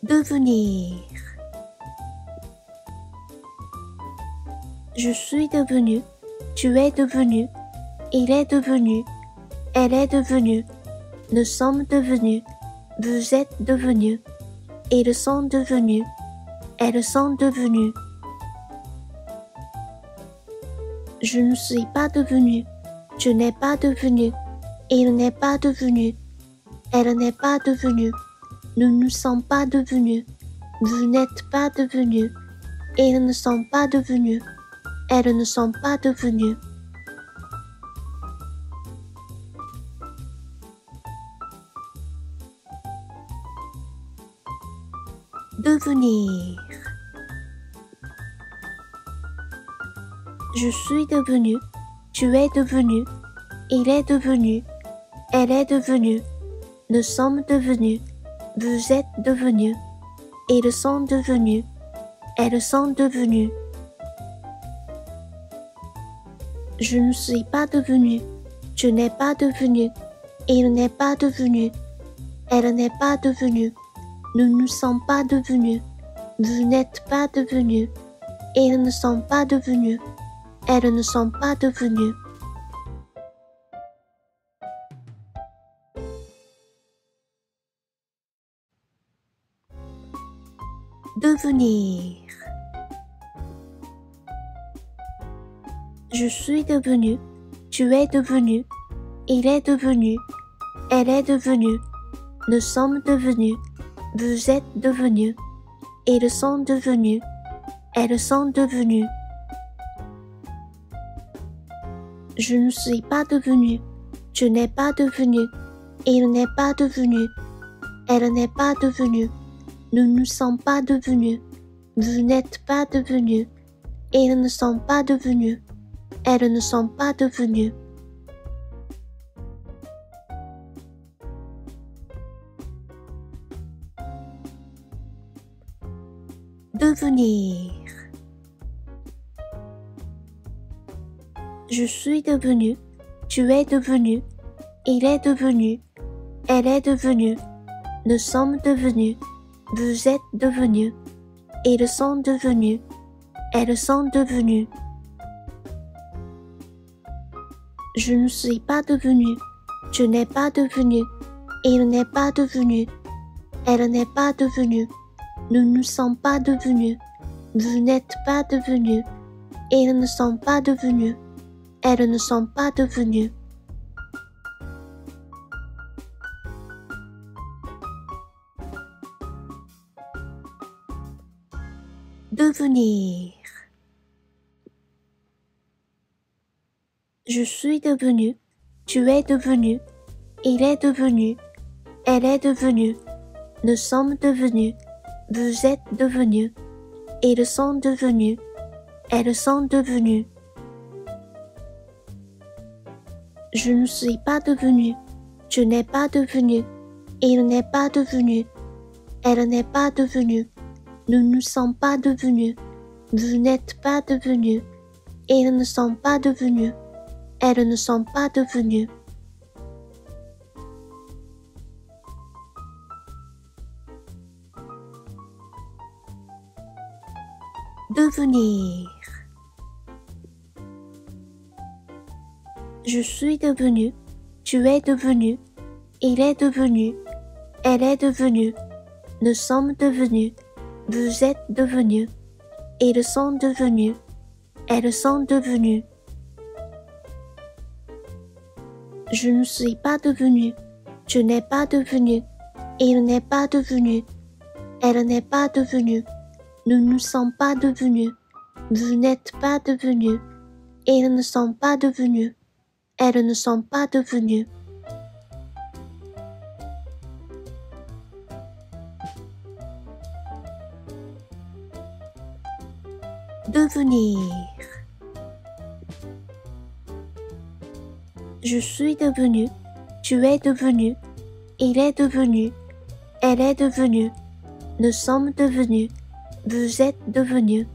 Devenir. Je suis devenu, tu es devenu, il est devenu, elle est devenue, nous sommes devenus, vous êtes devenus, ils sont devenus, elles sont devenues. Je ne suis pas devenu, tu n'es pas devenu, il n'est pas devenu, elle n'est pas devenue, nous ne sommes pas devenus, vous n'êtes pas devenus, ils ne sont pas devenus, elles ne sont pas devenues. Devenir. Je suis devenu, tu es devenu, il est devenu, elle est devenue, nous sommes devenus, vous êtes devenus, ils sont devenus, elles sont devenues. Je ne suis pas devenu, tu n'es pas devenu, il n'est pas devenu, elle n'est pas devenue, nous ne sommes pas devenus, vous n'êtes pas devenus, ils ne sont pas devenus, elles ne sont pas devenues. Devenir. Je suis devenu, tu es devenu, il est devenu, elle est devenue, nous sommes devenus, vous êtes devenus, ils sont devenus, elles sont devenues. Je ne suis pas devenu, tu n'es pas devenu, il n'est pas devenu, elle n'est pas devenue, nous ne sommes pas devenus, vous n'êtes pas devenus, ils ne sont pas devenus, elles ne sont pas devenues. Devenir. Je suis devenu, tu es devenu, il est devenu, elle est devenue, nous sommes devenus, vous êtes devenus, ils sont devenus, elles sont devenues. Je ne suis pas devenu, tu n'es pas devenu, il n'est pas devenu, elle n'est pas devenue, nous ne sommes pas devenus, vous n'êtes pas devenus, ils ne sont pas devenus, elles ne sont pas devenues. Devenir. Je suis devenu, tu es devenu, il est devenu, elle est devenue, nous sommes devenus, vous êtes devenus, ils sont devenus, elles sont devenues. Je ne suis pas devenu, tu n'es pas devenu, il n'est pas devenu, elle n'est pas devenue, nous ne sommes pas devenus, vous n'êtes pas devenus, ils ne sont pas devenus, elles ne sont pas devenues. Devenir. Je suis devenu, tu es devenu, il est devenu, elle est devenue, nous sommes devenus, vous êtes devenus, ils sont devenus, elles sont devenues. Je ne suis pas devenu, tu n'es pas devenu, il n'est pas devenu, elle n'est pas devenue, nous ne sommes pas devenus, vous n'êtes pas devenus, ils ne sont pas devenus, elles ne sont pas devenues. Devenir. Je suis devenu, tu es devenu, il est devenu, elle est devenue, nous sommes devenus, vous êtes devenus,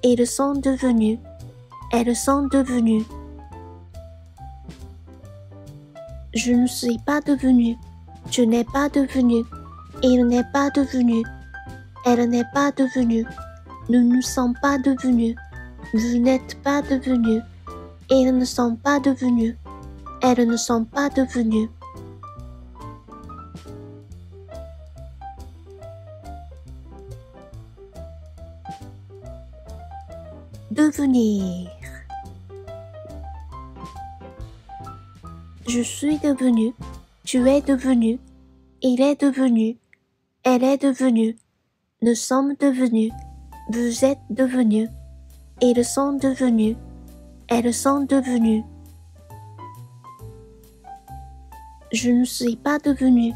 ils sont devenus, elles sont devenues. Je ne suis pas devenu, tu n'es pas devenu, il n'est pas devenu, Elle n'est pas devenue. Nous ne sommes pas devenus. Vous n'êtes pas devenus. Ils ne sont pas devenus. Elles ne sont pas devenues. Devenir. Je suis devenu. Tu es devenu. Il est devenu. Elle est devenue. Nous sommes devenus. Vous êtes devenus. Ils sont devenus. Elles sont devenues. Je ne suis pas devenu.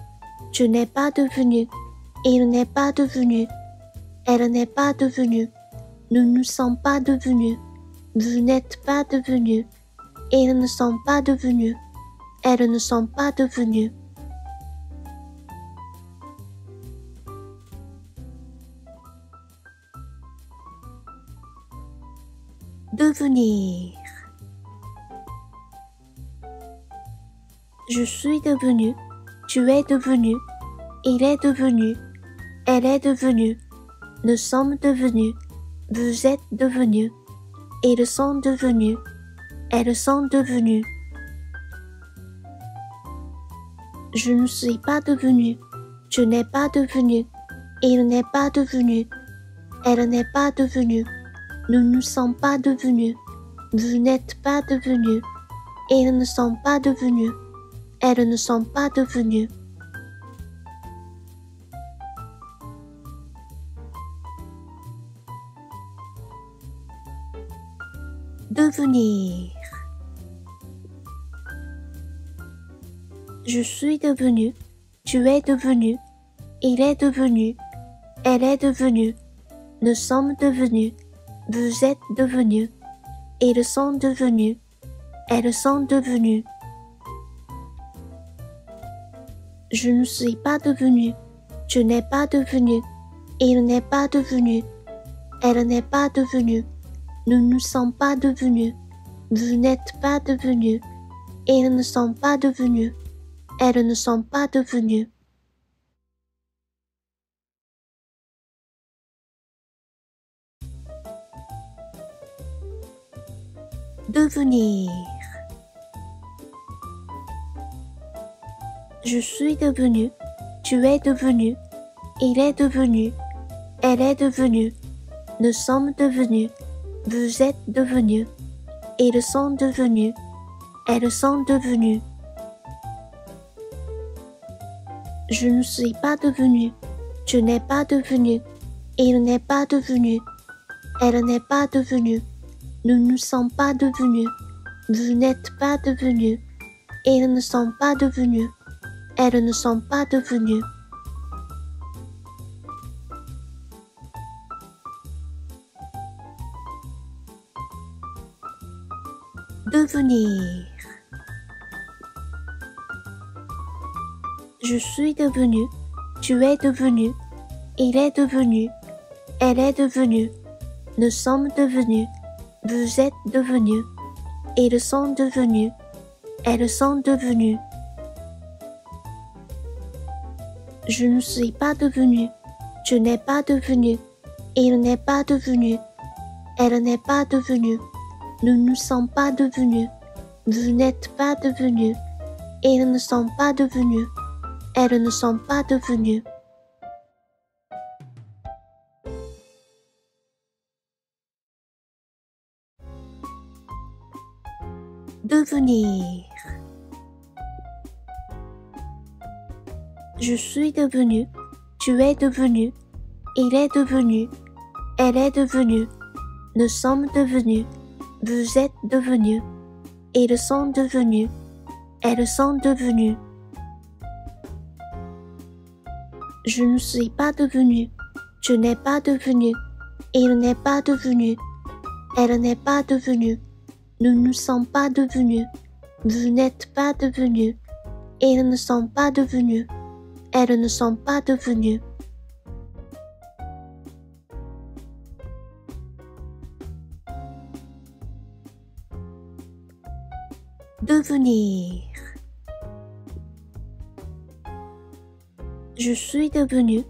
Tu n'es pas devenu. Il n'est pas devenu. Elle n'est pas devenue. Nous ne sommes pas devenus. Vous n'êtes pas devenus. Ils ne sont pas devenus. Elles ne sont pas devenues. Devenir. Je suis devenu. Tu es devenu. Il est devenu. Elle est devenue. Nous sommes devenus. Vous êtes devenus. Ils sont devenus. Elles sont devenues. Je ne suis pas devenu. Tu n'es pas devenu. Il n'est pas devenu. Elle n'est pas devenue. Nous ne sommes pas devenus. Vous n'êtes pas devenus. Ils ne sont pas devenus. Elles ne sont pas devenues. Devenir. Je suis devenu. Tu es devenu. Il est devenu. Elle est devenue. Nous sommes devenus. Vous êtes devenus. Ils sont devenus. Elles sont devenues. Je ne suis pas devenu. Tu n'es pas devenu. Il n'est pas devenu. Elle n'est pas devenue. Nous ne sommes pas devenus. Vous n'êtes pas devenus. Ils ne sont pas devenus. Elles ne sont pas devenues. Devenir. Je suis devenu. Tu es devenu. Il est devenu. Elle est devenue. Nous sommes devenus. Vous êtes devenus. Ils sont devenus. Elles sont devenues. Je ne suis pas devenu. Tu n'es pas devenu. Il n'est pas devenu. Elle n'est pas devenue. Nous ne sommes pas devenus. Vous n'êtes pas devenus. Ils ne sont pas devenus. Elles ne sont pas devenues. Devenir. Je suis devenu. Tu es devenu. Il est devenu. Elle est devenue. Nous sommes devenus. Vous êtes devenus. Ils sont devenus. Elles sont devenues. Je ne suis pas devenu. Tu n'es pas devenu. Il n'est pas devenu. Elle n'est pas devenue. Nous ne sommes pas devenus. Vous n'êtes pas devenus. Ils ne sont pas devenus. Elles ne sont pas devenues. Devenir. Je suis devenu. Tu es devenu. Il est devenu. Elle est devenue. Nous sommes devenus. Vous êtes devenus. Ils sont devenus. Elles sont devenues. Je ne suis pas devenu. Tu n'es pas devenu. Il n'est pas devenu. Elle n'est pas devenue. Nous ne sommes pas devenus. Vous n'êtes pas devenus. Ils ne sont pas devenus. Elles ne sont pas devenues. Devenir. Je suis devenu.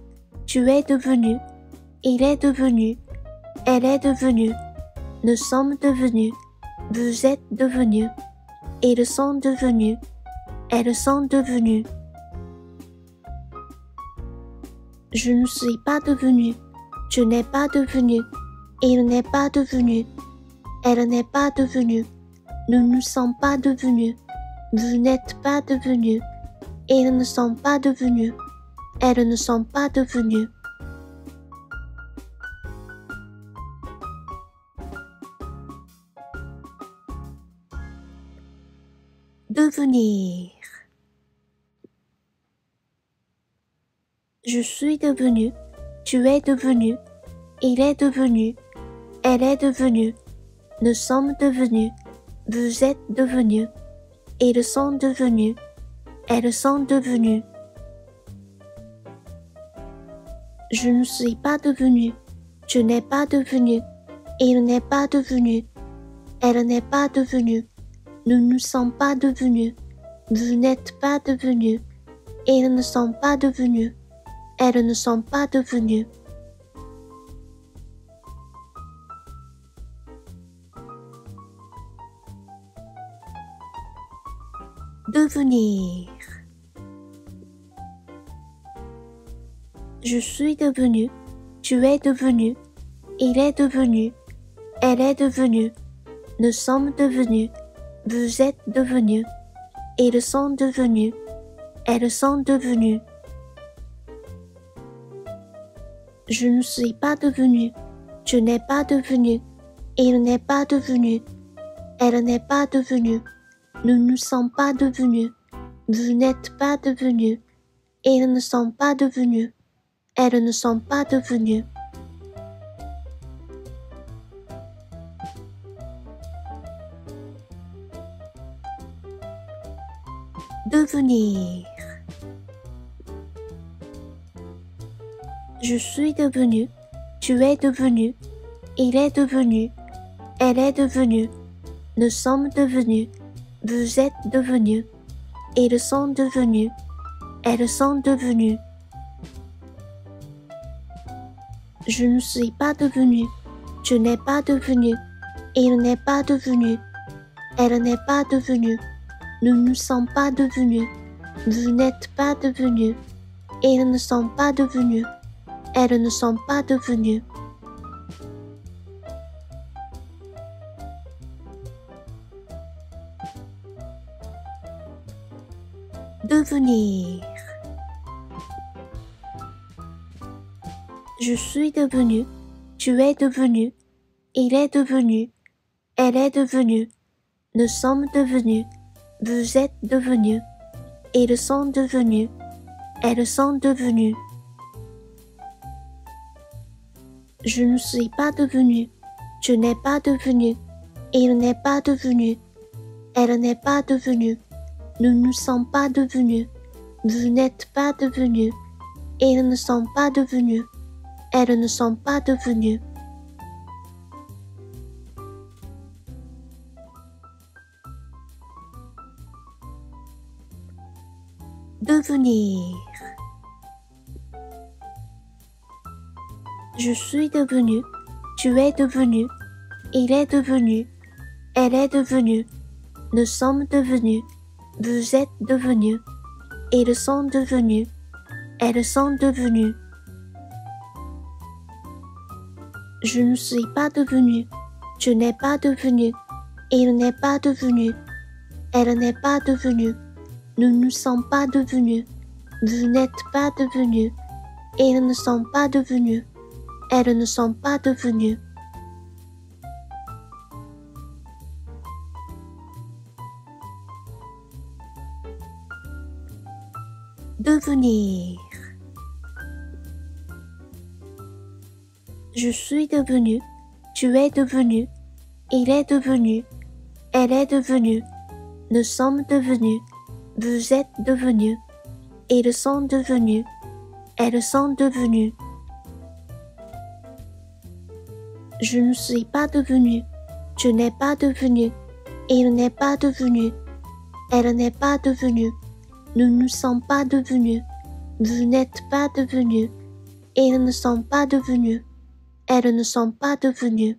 Tu es devenu. il est devenu, elle est devenue, nous sommes devenus, vous êtes devenus, ils sont devenus, elles sont devenues. Je ne suis pas devenu, tu n'es pas devenu, il n'est pas devenu, elle n'est pas devenue, nous ne sommes pas devenus, vous n'êtes pas devenus, ils ne sont pas devenus, elles ne sont pas devenues. Devenir. Je suis devenu, tu es devenu, il est devenu, elle est devenue, nous sommes devenus, vous êtes devenus, ils sont devenus, elles sont devenues. Je ne suis pas devenu, tu n'es pas devenu, il n'est pas devenu, elle n'est pas devenue, nous ne sommes pas devenus, vous n'êtes pas devenus, ils ne sont pas devenus, elles ne sont pas devenues. Devenir. Je suis devenu, tu es devenu, il est devenu, elle est devenue, nous sommes devenus, vous êtes devenus, ils sont devenus, elles sont devenues. Je ne suis pas devenu, tu n'es pas devenu, il n'est pas devenu, elle n'est pas devenue, nous ne sommes pas devenus, vous n'êtes pas devenus, ils ne sont pas devenus, elles ne sont pas devenues. Devenir. Je suis devenu, tu es devenu, il est devenu, elle est devenue, nous sommes devenus, vous êtes devenus, ils sont devenus, elles sont devenues. Je ne suis pas devenu, tu n'es pas devenu, il n'est pas devenu, elle n'est pas devenue, nous ne sommes pas devenus, vous n'êtes pas devenus, ils ne sont pas devenus, elles ne sont pas devenues. Devenir. Je suis devenu, tu es devenu, il est devenu, elle est devenue, nous sommes devenus, vous êtes devenus, ils sont devenus, elles sont devenues. Je ne suis pas devenu, tu n'es pas devenu, il n'est pas devenu, elle n'est pas devenue, nous ne sommes pas devenus, vous n'êtes pas devenus, ils ne sont pas devenus, elles ne sont pas devenues. Devenir. Je suis devenu, tu es devenu, il est devenu, elle est devenue, nous sommes devenus, vous êtes devenus, ils sont devenus, elles sont devenues. Je ne suis pas devenu, tu n'es pas devenu, il n'est pas devenu, elle n'est pas devenue, nous ne sommes pas devenus, vous n'êtes pas devenus, ils ne sont pas devenus, elles ne sont pas devenues. Devenir. Je suis devenu, tu es devenu, il est devenu, elle est devenue, nous sommes devenus, vous êtes devenus, ils sont devenus, elles sont devenues. Je ne suis pas devenu, tu n'es pas devenu, il n'est pas devenu, elle n'est pas devenue, nous ne sommes pas devenus, vous n'êtes pas devenus, ils ne sont pas devenus, elles ne sont pas devenues.